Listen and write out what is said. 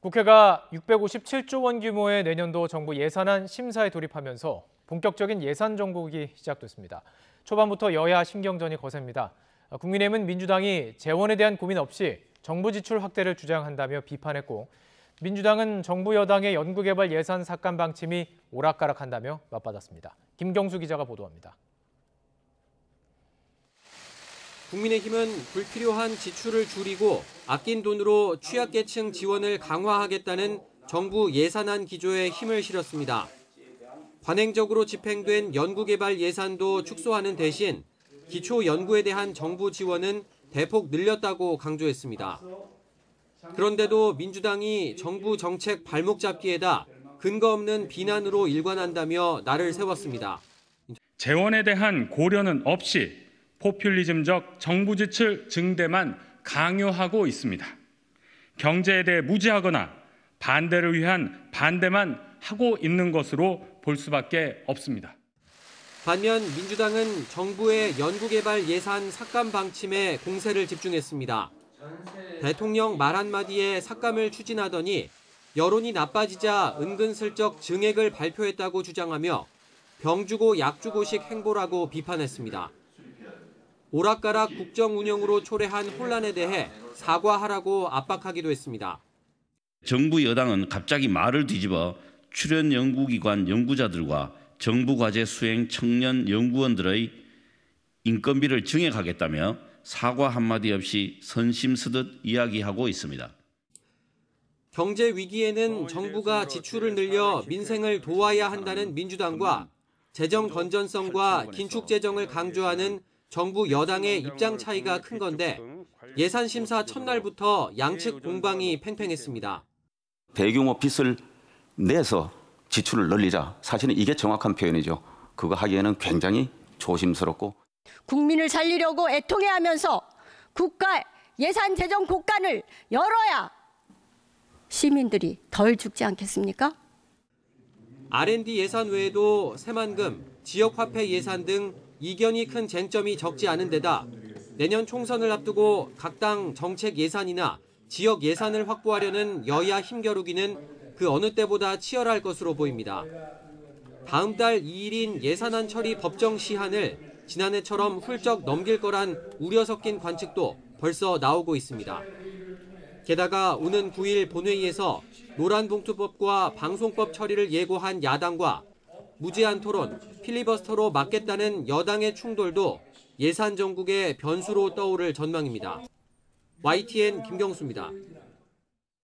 국회가 657조 원 규모의 내년도 정부 예산안 심사에 돌입하면서 본격적인 예산 정국이 시작됐습니다. 초반부터 여야 신경전이 거셉니다. 국민의힘은 민주당이 재원에 대한 고민 없이 정부 지출 확대를 주장한다며 비판했고, 민주당은 정부 여당의 연구개발 예산 삭감 방침이 오락가락한다며 맞받았습니다. 김경수 기자가 보도합니다. 국민의힘은 불필요한 지출을 줄이고 아낀 돈으로 취약계층 지원을 강화하겠다는 정부 예산안 기조에 힘을 실었습니다. 관행적으로 집행된 연구개발 예산도 축소하는 대신 기초 연구에 대한 정부 지원은 대폭 늘렸다고 강조했습니다. 그런데도 민주당이 정부 정책 발목 잡기에다 근거 없는 비난으로 일관한다며 날을 세웠습니다. 재원에 대한 고려는 없이 포퓰리즘적 정부 지출 증대만 강요하고 있습니다. 경제에 대해 무지하거나 반대를 위한 반대만 하고 있는 것으로 볼 수밖에 없습니다. 반면 민주당은 정부의 연구개발 예산 삭감 방침에 공세를 집중했습니다. 대통령 말 한마디에 삭감을 추진하더니 여론이 나빠지자 은근슬쩍 증액을 발표했다고 주장하며 병 주고 약 주고식 행보라고 비판했습니다. 오락가락 국정 운영으로 초래한 혼란에 대해 사과하라고 압박하기도 했습니다. 정부 여당은 갑자기 말을 뒤집어 출연 연구기관 연구자들과 정부 과제 수행 청년 연구원들의 인건비를 증액하겠다며 사과 한마디 없이 선심스듯 이야기하고 있습니다. 경제 위기에는 정부가 지출을 늘려 민생을 도와야 한다는 민주당과 재정 건전성과 긴축 재정을 강조하는 정부 여당의 입장 차이가 큰 건데 예산 심사 첫날부터 양측 공방이 팽팽했습니다. 대규모 빚을 내서 지출을 늘리자. 사실은 이게 정확한 표현이죠. 그거 하기에는 굉장히 조심스럽고. 국민을 살리려고 애통해하면서 국가 예산 재정 곳간을 열어야 시민들이 덜 죽지 않겠습니까? R&D 예산 외에도 새만금, 지역화폐 예산 등 이견이 큰 쟁점이 적지 않은 데다 내년 총선을 앞두고 각 당 정책 예산이나 지역 예산을 확보하려는 여야 힘겨루기는 그 어느 때보다 치열할 것으로 보입니다. 다음 달 2일인 예산안 처리 법정 시한을 지난해처럼 훌쩍 넘길 거란 우려 섞인 관측도 벌써 나오고 있습니다. 게다가 오는 9일 본회의에서 노란봉투법과 방송법 처리를 예고한 야당과 무제한 토론, 필리버스터로 막겠다는 여당의 충돌도 예산 정국의 변수로 떠오를 전망입니다. YTN 김경수입니다.